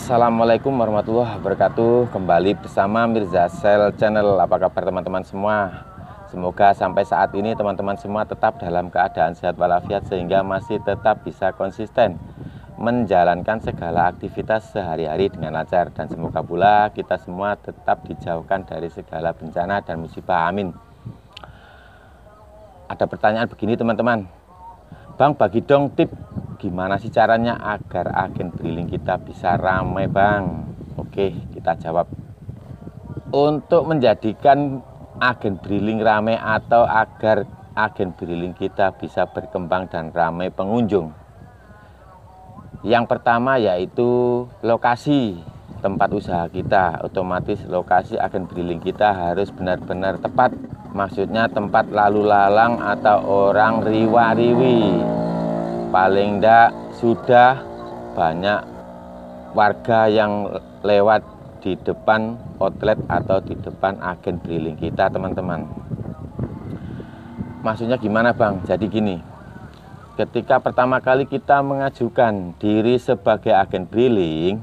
Assalamualaikum warahmatullahi wabarakatuh. Kembali bersama Mirza Sel Channel. Apa kabar teman-teman semua? Semoga sampai saat ini teman-teman semua tetap dalam keadaan sehat walafiat, sehingga masih tetap bisa konsisten menjalankan segala aktivitas sehari-hari dengan lancar. Dan semoga pula kita semua tetap dijauhkan dari segala bencana dan musibah, amin. Ada pertanyaan begini teman-teman, Bang, bagi dong tip gimana sih caranya agar agen briling kita bisa ramai, Bang? Oke, kita jawab. Untuk menjadikan agen briling ramai atau agar agen briling kita bisa berkembang dan ramai pengunjung, yang pertama yaitu lokasi tempat usaha kita. Otomatis lokasi agen briling kita harus benar-benar tepat. Maksudnya tempat lalu lalang atau orang riwa-riwi. Paling enggak sudah banyak warga yang lewat di depan outlet atau di depan agen briling kita, teman-teman. Maksudnya gimana, Bang? Jadi gini, ketika pertama kali kita mengajukan diri sebagai agen briling,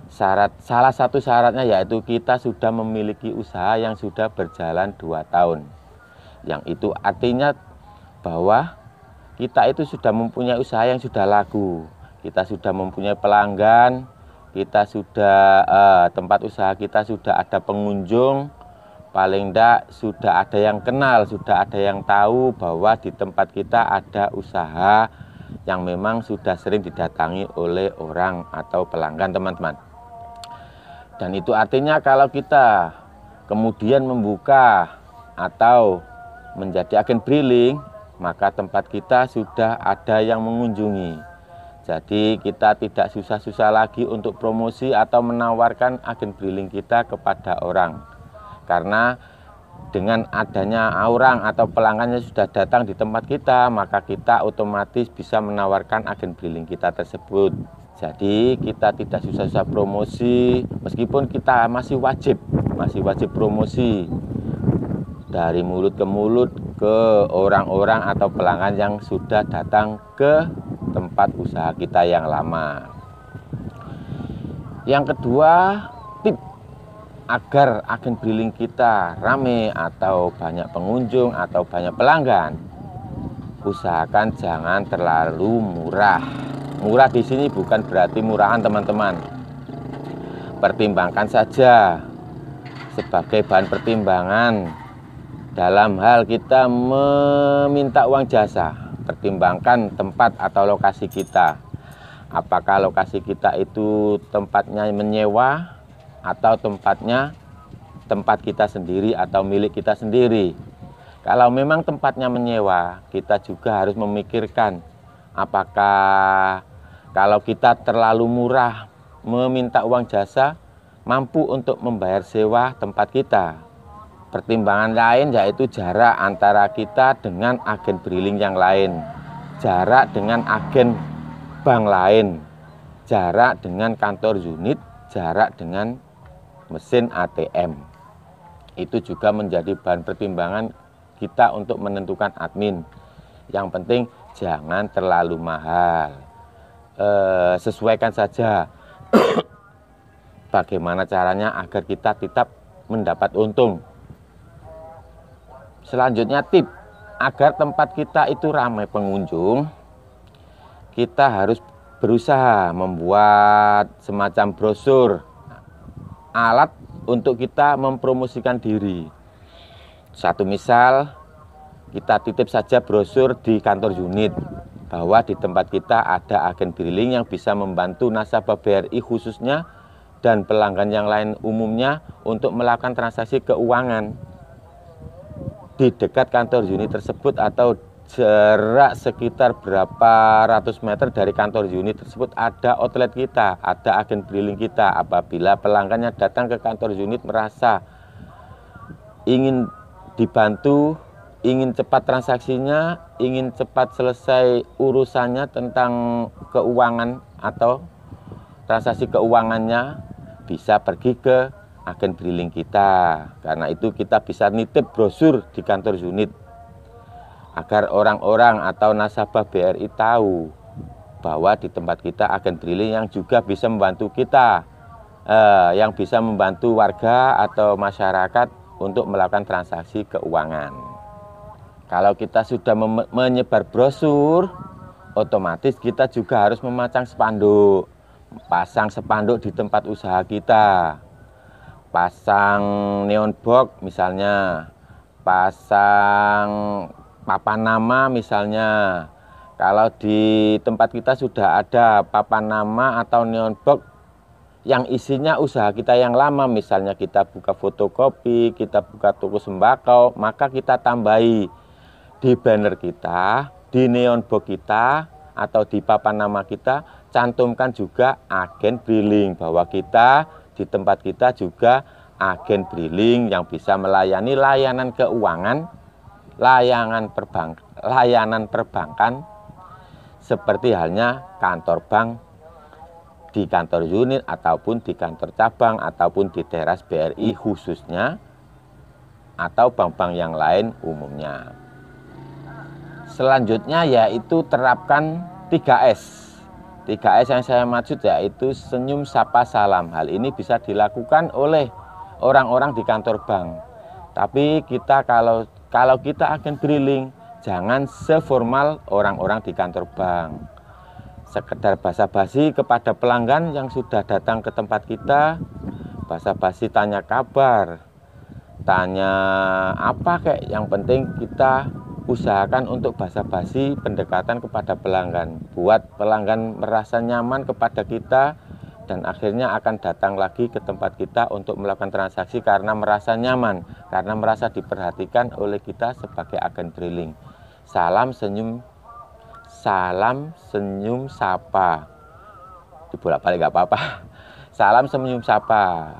salah satu syaratnya yaitu kita sudah memiliki usaha yang sudah berjalan 2 tahun. Yang itu artinya bahwa kita itu sudah mempunyai usaha yang sudah laku, kita sudah mempunyai pelanggan, kita sudah tempat usaha kita sudah ada pengunjung, paling enggak sudah ada yang kenal, sudah ada yang tahu bahwa di tempat kita ada usaha yang memang sudah sering didatangi oleh orang atau pelanggan, teman-teman. Dan itu artinya kalau kita kemudian membuka atau menjadi agen briling, maka tempat kita sudah ada yang mengunjungi. Jadi kita tidak susah-susah lagi untuk promosi atau menawarkan agen briling kita kepada orang. Karena dengan adanya orang atau pelanggannya sudah datang di tempat kita, maka kita otomatis bisa menawarkan agen briling kita tersebut. Jadi kita tidak susah-susah promosi, meskipun kita masih wajib promosi dari mulut ke mulut ke orang-orang atau pelanggan yang sudah datang ke tempat usaha kita yang lama. Yang kedua, tip agar agen briling kita rame atau banyak pengunjung atau banyak pelanggan, usahakan jangan terlalu murah. Murah di sini bukan berarti murahan, teman-teman. Pertimbangkan saja sebagai bahan pertimbangan dalam hal kita meminta uang jasa. Pertimbangkan tempat atau lokasi kita. Apakah lokasi kita itu tempatnya menyewa atau tempat kita sendiri atau milik kita sendiri. Kalau memang tempatnya menyewa, kita juga harus memikirkan apakah kalau kita terlalu murah meminta uang jasa mampu untuk membayar sewa tempat kita. Pertimbangan lain yaitu jarak antara kita dengan agen briling yang lain, jarak dengan agen bank lain, jarak dengan kantor unit, jarak dengan mesin ATM. Itu juga menjadi bahan pertimbangan kita untuk menentukan admin. Yang penting jangan terlalu mahal, sesuaikan saja bagaimana caranya agar kita tetap mendapat untung. Selanjutnya tip agar tempat kita itu ramai pengunjung, kita harus berusaha membuat semacam brosur, alat untuk kita mempromosikan diri. Satu misal, kita titip saja brosur di kantor unit bahwa di tempat kita ada agen briling yang bisa membantu nasabah BRI khususnya dan pelanggan yang lain umumnya untuk melakukan transaksi keuangan. Di dekat kantor unit tersebut atau jarak sekitar berapa ratus meter dari kantor unit tersebut ada outlet kita, ada agen briling kita. Apabila pelanggannya datang ke kantor unit merasa ingin dibantu, ingin cepat transaksinya, ingin cepat selesai urusannya tentang keuangan atau transaksi keuangannya, bisa pergi ke agen briling kita. Karena itu kita bisa nitip brosur di kantor unit agar orang-orang atau nasabah BRI tahu bahwa di tempat kita agen briling yang juga bisa membantu kita, yang bisa membantu warga atau masyarakat untuk melakukan transaksi keuangan. Kalau kita sudah menyebar brosur, otomatis kita juga harus memasang spanduk. Pasang spanduk di tempat usaha kita, pasang neon box misalnya, pasang papan nama misalnya. Kalau di tempat kita sudah ada papan nama atau neon box yang isinya usaha kita yang lama, misalnya kita buka fotokopi, kita buka toko sembako, maka kita tambahi di banner kita, di neon box kita, atau di papan nama kita, cantumkan juga agen briling, bahwa kita di tempat kita juga agen briling yang bisa melayani layanan keuangan, layanan perbankan, seperti halnya kantor bank, di kantor unit ataupun di kantor cabang ataupun di teras BRI khususnya, atau bank-bank yang lain umumnya. Selanjutnya yaitu terapkan 3S. 3S yang saya maksud yaitu senyum, sapa, salam. Hal ini bisa dilakukan oleh orang-orang di kantor bank. Tapi kita kalau kita agen briling, jangan seformal orang-orang di kantor bank. Sekedar basa-basi kepada pelanggan yang sudah datang ke tempat kita, basa-basi tanya kabar, tanya apa kayak, yang penting kita usahakan untuk basa-basi pendekatan kepada pelanggan, buat pelanggan merasa nyaman kepada kita dan akhirnya akan datang lagi ke tempat kita untuk melakukan transaksi karena merasa nyaman, karena merasa diperhatikan oleh kita sebagai agen briling. Salam senyum sapa, dibolak-balik nggak apa-apa. Salam senyum sapa,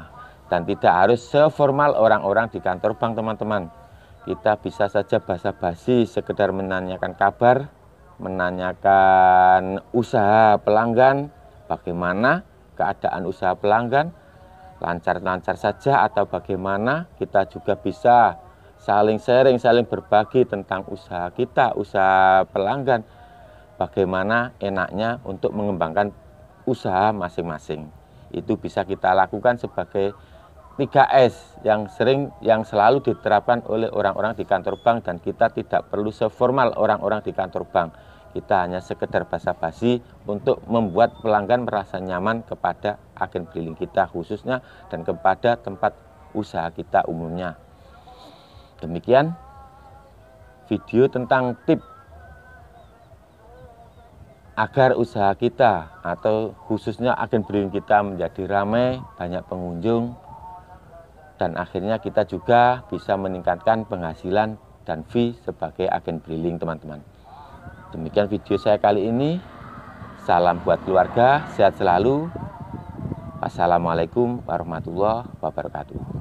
dan tidak harus seformal orang-orang di kantor bank, teman-teman. Kita bisa saja basa-basi, sekedar menanyakan kabar, menanyakan usaha pelanggan, bagaimana keadaan usaha pelanggan, lancar-lancar saja atau bagaimana. Kita juga bisa saling sharing, saling berbagi tentang usaha kita, usaha pelanggan, bagaimana enaknya untuk mengembangkan usaha masing-masing. Itu bisa kita lakukan sebagai 3S yang selalu diterapkan oleh orang-orang di kantor bank, dan kita tidak perlu seformal orang-orang di kantor bank. Kita hanya sekedar basa-basi untuk membuat pelanggan merasa nyaman kepada agen briling kita khususnya dan kepada tempat usaha kita umumnya. Demikian video tentang tips agar usaha kita atau khususnya agen briling kita menjadi ramai, banyak pengunjung, dan akhirnya kita juga bisa meningkatkan penghasilan dan fee sebagai agen briling, teman-teman. Demikian video saya kali ini. Salam buat keluarga, sehat selalu. Wassalamualaikum warahmatullahi wabarakatuh.